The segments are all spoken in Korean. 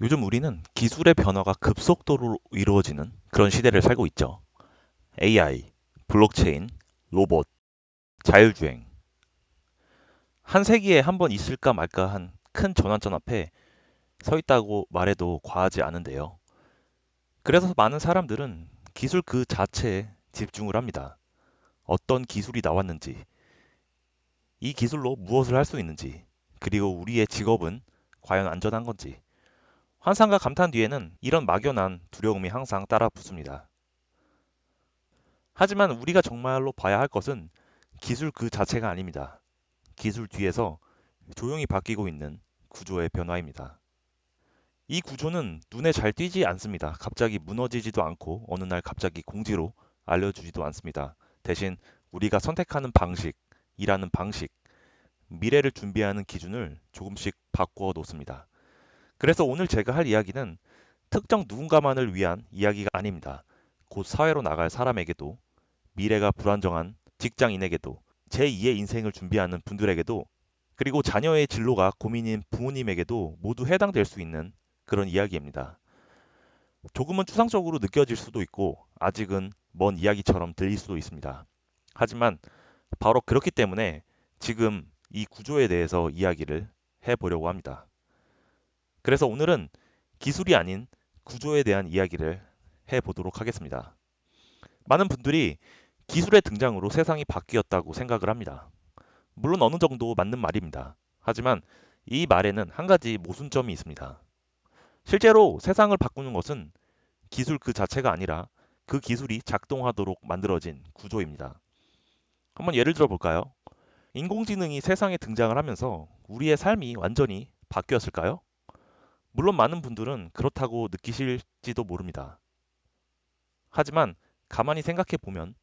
요즘 우리는 기술의 변화가 급속도로 이루어지는 그런 시대를 살고 있죠. AI, 블록체인, 로봇, 자율주행. 한 세기에 한 번 있을까 말까 한 큰 전환점 앞에 서 있다고 말해도 과하지 않은데요. 그래서 많은 사람들은 기술 그 자체에 집중을 합니다. 어떤 기술이 나왔는지, 이 기술로 무엇을 할 수 있는지, 그리고 우리의 직업은 과연 안전한 건지. 환상과 감탄 뒤에는 이런 막연한 두려움이 항상 따라 붙습니다. 하지만 우리가 정말로 봐야 할 것은 기술 그 자체가 아닙니다. 기술 뒤에서 조용히 바뀌고 있는 구조의 변화입니다. 이 구조는 눈에 잘 띄지 않습니다. 갑자기 무너지지도 않고 어느 날 갑자기 공지로 알려주지도 않습니다. 대신 우리가 선택하는 방식, 일하는 방식, 미래를 준비하는 기준을 조금씩 바꾸어 놓습니다. 그래서 오늘 제가 할 이야기는 특정 누군가만을 위한 이야기가 아닙니다. 곧 사회로 나갈 사람에게도 미래가 불안정한 직장인에게도 제2의 인생을 준비하는 분들에게도 그리고 자녀의 진로가 고민인 부모님에게도 모두 해당될 수 있는 그런 이야기입니다. 조금은 추상적으로 느껴질 수도 있고 아직은 먼 이야기처럼 들릴 수도 있습니다. 하지만 바로 그렇기 때문에 지금 이 구조에 대해서 이야기를 해보려고 합니다. 그래서 오늘은 기술이 아닌 구조에 대한 이야기를 해보도록 하겠습니다. 많은 분들이 기술의 등장으로 세상이 바뀌었다고 생각을 합니다. 물론 어느 정도 맞는 말입니다. 하지만 이 말에는 한 가지 모순점이 있습니다. 실제로 세상을 바꾸는 것은 기술 그 자체가 아니라 그 기술이 작동하도록 만들어진 구조입니다. 한번 예를 들어 볼까요? 인공지능이 세상에 등장을 하면서 우리의 삶이 완전히 바뀌었을까요? 물론 많은 분들은 그렇다고 느끼실지도 모릅니다. 하지만 가만히 생각해 보면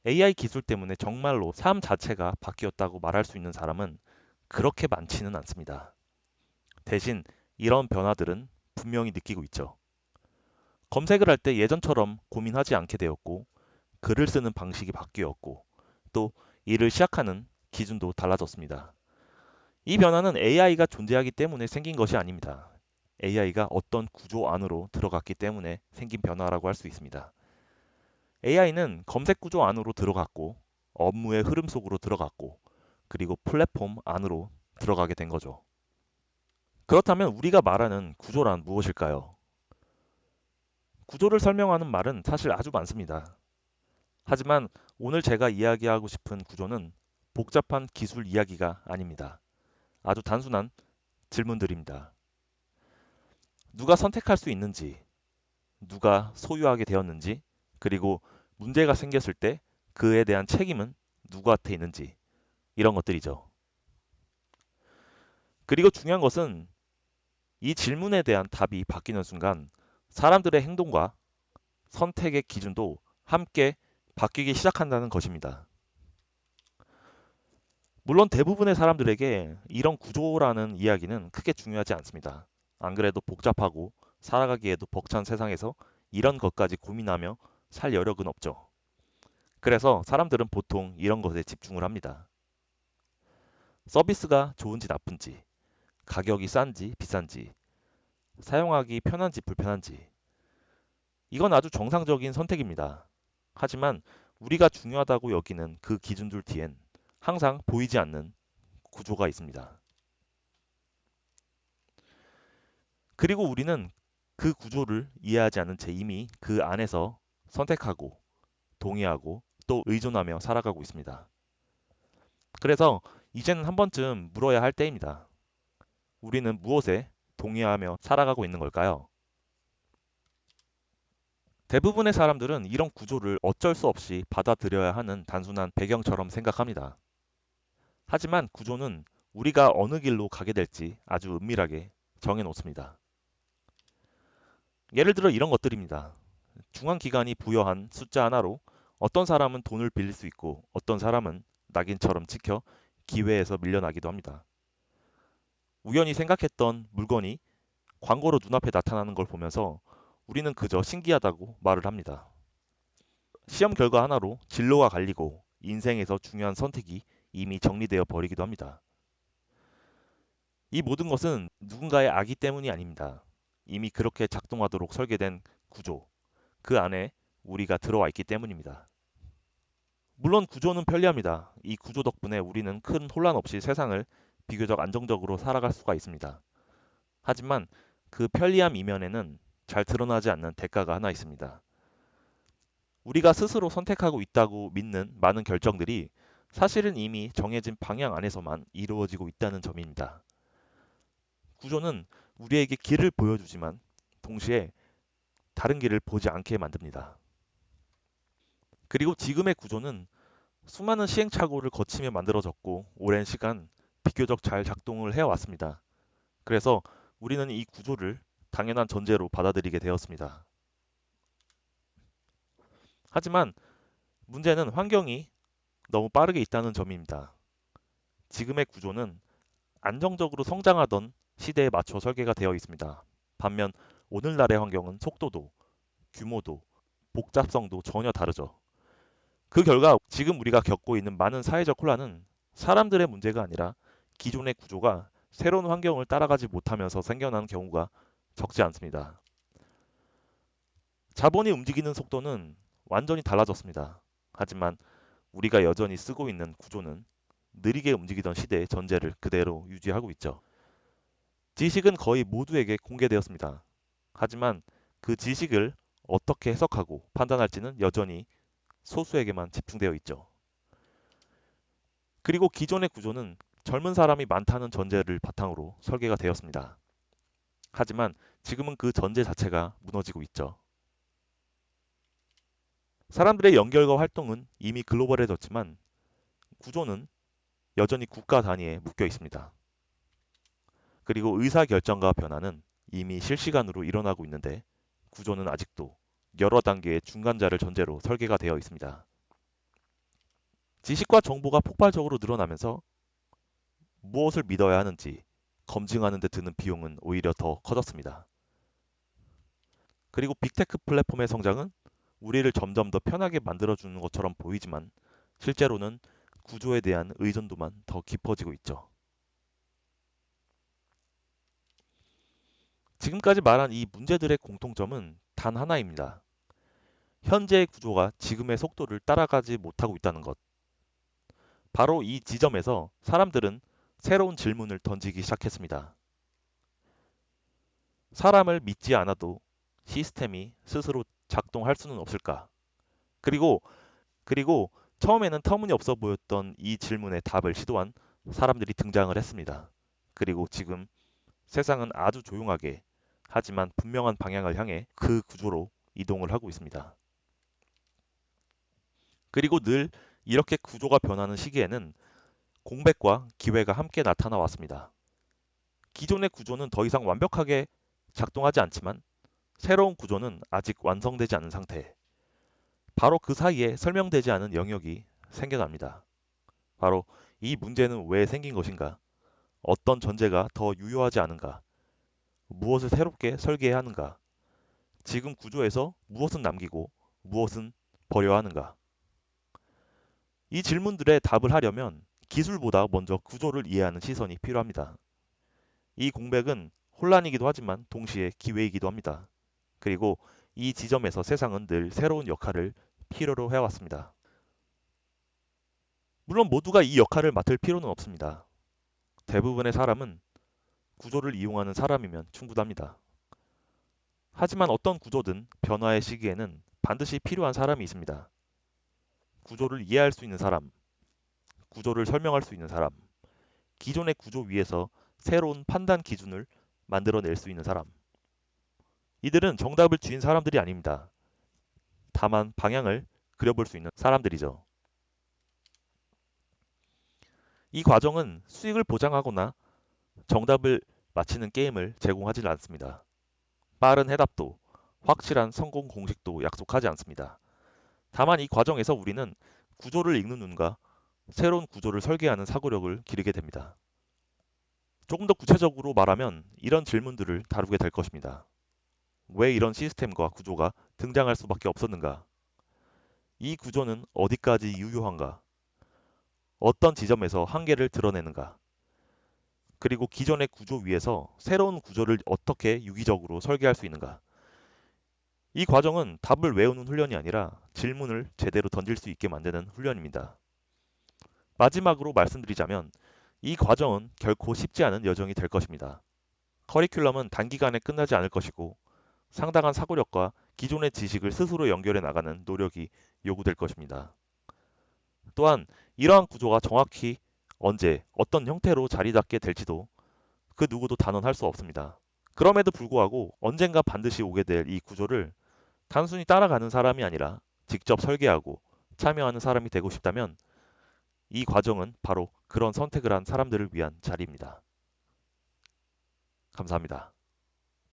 AI 기술 때문에 정말로 삶 자체가 바뀌었다고 말할 수 있는 사람은 그렇게 많지는 않습니다. 대신 이런 변화들은 분명히 느끼고 있죠. 검색을 할 때 예전처럼 고민하지 않게 되었고, 글을 쓰는 방식이 바뀌었고, 또 일을 시작하는 기준도 달라졌습니다. 이 변화는 AI가 존재하기 때문에 생긴 것이 아닙니다. AI가 어떤 구조 안으로 들어갔기 때문에 생긴 변화라고 할 수 있습니다. AI는 검색 구조 안으로 들어갔고, 업무의 흐름 속으로 들어갔고, 그리고 플랫폼 안으로 들어가게 된 거죠. 그렇다면 우리가 말하는 구조란 무엇일까요? 구조를 설명하는 말은 사실 아주 많습니다. 하지만 오늘 제가 이야기하고 싶은 구조는 복잡한 기술 이야기가 아닙니다. 아주 단순한 질문들입니다. 누가 선택할 수 있는지, 누가 소유하게 되었는지, 그리고 문제가 생겼을 때 그에 대한 책임은 누구한테 있는지, 이런 것들이죠. 그리고 중요한 것은 이 질문에 대한 답이 바뀌는 순간 사람들의 행동과 선택의 기준도 함께 바뀌기 시작한다는 것입니다. 물론 대부분의 사람들에게 이런 구조라는 이야기는 크게 중요하지 않습니다. 안 그래도 복잡하고 살아가기에도 벅찬 세상에서 이런 것까지 고민하며 살 여력은 없죠. 그래서 사람들은 보통 이런 것에 집중을 합니다. 서비스가 좋은지 나쁜지, 가격이 싼지 비싼지, 사용하기 편한지 불편한지, 이건 아주 정상적인 선택입니다. 하지만 우리가 중요하다고 여기는 그 기준들 뒤엔 항상 보이지 않는 구조가 있습니다. 그리고 우리는 그 구조를 이해하지 않은 채 이미 그 안에서 선택하고 동의하고 또 의존하며 살아가고 있습니다. 그래서 이제는 한 번쯤 물어야 할 때입니다. 우리는 무엇에 동의하며 살아가고 있는 걸까요? 대부분의 사람들은 이런 구조를 어쩔 수 없이 받아들여야 하는 단순한 배경처럼 생각합니다. 하지만 구조는 우리가 어느 길로 가게 될지 아주 은밀하게 정해놓습니다. 예를 들어 이런 것들입니다. 중앙기관이 부여한 숫자 하나로 어떤 사람은 돈을 빌릴 수 있고 어떤 사람은 낙인처럼 찍혀 기회에서 밀려나기도 합니다. 우연히 생각했던 물건이 광고로 눈앞에 나타나는 걸 보면서 우리는 그저 신기하다고 말을 합니다. 시험 결과 하나로 진로가 갈리고 인생에서 중요한 선택이 이미 정리되어 버리기도 합니다. 이 모든 것은 누군가의 악의 때문이 아닙니다. 이미 그렇게 작동하도록 설계된 구조, 그 안에 우리가 들어와 있기 때문입니다. 물론 구조는 편리합니다. 이 구조 덕분에 우리는 큰 혼란 없이 세상을 비교적 안정적으로 살아갈 수가 있습니다. 하지만 그 편리함 이면에는 잘 드러나지 않는 대가가 하나 있습니다. 우리가 스스로 선택하고 있다고 믿는 많은 결정들이 사실은 이미 정해진 방향 안에서만 이루어지고 있다는 점입니다. 구조는 우리에게 길을 보여주지만 동시에 다른 길을 보지 않게 만듭니다. 그리고 지금의 구조는 수많은 시행착오를 거치며 만들어졌고 오랜 시간 비교적 잘 작동을 해왔습니다. 그래서 우리는 이 구조를 당연한 전제로 받아들이게 되었습니다. 하지만 문제는 환경이 너무 빠르게 있다는 점입니다. 지금의 구조는 안정적으로 성장하던 시대에 맞춰 설계가 되어 있습니다. 반면 오늘날의 환경은 속도도, 규모도, 복잡성도 전혀 다르죠. 그 결과 지금 우리가 겪고 있는 많은 사회적 혼란은 사람들의 문제가 아니라 기존의 구조가 새로운 환경을 따라가지 못하면서 생겨난 경우가 적지 않습니다. 자본이 움직이는 속도는 완전히 달라졌습니다. 하지만 우리가 여전히 쓰고 있는 구조는 느리게 움직이던 시대의 전제를 그대로 유지하고 있죠. 지식은 거의 모두에게 공개되었습니다. 하지만 그 지식을 어떻게 해석하고 판단할지는 여전히 소수에게만 집중되어 있죠. 그리고 기존의 구조는 젊은 사람이 많다는 전제를 바탕으로 설계가 되었습니다. 하지만 지금은 그 전제 자체가 무너지고 있죠. 사람들의 연결과 활동은 이미 글로벌해졌지만 구조는 여전히 국가 단위에 묶여 있습니다. 그리고 의사결정과 변화는 이미 실시간으로 일어나고 있는데 구조는 아직도 여러 단계의 중간자를 전제로 설계가 되어 있습니다. 지식과 정보가 폭발적으로 늘어나면서 무엇을 믿어야 하는지 검증하는 데 드는 비용은 오히려 더 커졌습니다. 그리고 빅테크 플랫폼의 성장은 우리를 점점 더 편하게 만들어주는 것처럼 보이지만 실제로는 구조에 대한 의존도만 더 깊어지고 있죠. 지금까지 말한 이 문제들의 공통점은 단 하나입니다. 현재의 구조가 지금의 속도를 따라가지 못하고 있다는 것. 바로 이 지점에서 사람들은 새로운 질문을 던지기 시작했습니다. 사람을 믿지 않아도 시스템이 스스로 작동할 수는 없을까? 그리고 그리고 처음에는 터무니없어 보였던 이 질문에 답을 시도한 사람들이 등장을 했습니다. 그리고 지금 세상은 아주 조용하게 하지만 분명한 방향을 향해 그 구조로 이동을 하고 있습니다. 그리고 늘 이렇게 구조가 변하는 시기에는 공백과 기회가 함께 나타나 왔습니다. 기존의 구조는 더 이상 완벽하게 작동하지 않지만 새로운 구조는 아직 완성되지 않은 상태. 바로 그 사이에 설명되지 않은 영역이 생겨납니다. 바로 이 문제는 왜 생긴 것인가? 어떤 전제가 더 유효하지 않은가? 무엇을 새롭게 설계해야 하는가? 지금 구조에서 무엇은 남기고 무엇은 버려야 하는가? 이 질문들에 답을 하려면 기술보다 먼저 구조를 이해하는 시선이 필요합니다. 이 공백은 혼란이기도 하지만 동시에 기회이기도 합니다. 그리고 이 지점에서 세상은 늘 새로운 역할을 필요로 해왔습니다. 물론 모두가 이 역할을 맡을 필요는 없습니다. 대부분의 사람은 구조를 이용하는 사람이면 충분합니다. 하지만 어떤 구조든 변화의 시기에는 반드시 필요한 사람이 있습니다. 구조를 이해할 수 있는 사람, 구조를 설명할 수 있는 사람, 기존의 구조 위에서 새로운 판단 기준을 만들어낼 수 있는 사람. 이들은 정답을 쥐인 사람들이 아닙니다. 다만 방향을 그려볼 수 있는 사람들이죠. 이 과정은 수익을 보장하거나 정답을 맞히는 게임을 제공하지 않습니다. 빠른 해답도 확실한 성공 공식도 약속하지 않습니다. 다만 이 과정에서 우리는 구조를 읽는 눈과 새로운 구조를 설계하는 사고력을 기르게 됩니다. 조금 더 구체적으로 말하면 이런 질문들을 다루게 될 것입니다. 왜 이런 시스템과 구조가 등장할 수밖에 없었는가? 이 구조는 어디까지 유효한가? 어떤 지점에서 한계를 드러내는가? 그리고 기존의 구조 위에서 새로운 구조를 어떻게 유기적으로 설계할 수 있는가. 이 과정은 답을 외우는 훈련이 아니라 질문을 제대로 던질 수 있게 만드는 훈련입니다. 마지막으로 말씀드리자면 이 과정은 결코 쉽지 않은 여정이 될 것입니다. 커리큘럼은 단기간에 끝나지 않을 것이고 상당한 사고력과 기존의 지식을 스스로 연결해 나가는 노력이 요구될 것입니다. 또한 이러한 구조가 정확히 언제 어떤 형태로 자리 잡게 될지도 그 누구도 단언할 수 없습니다. 그럼에도 불구하고 언젠가 반드시 오게 될 이 구조를 단순히 따라가는 사람이 아니라 직접 설계하고 참여하는 사람이 되고 싶다면 이 과정은 바로 그런 선택을 한 사람들을 위한 자리입니다. 감사합니다.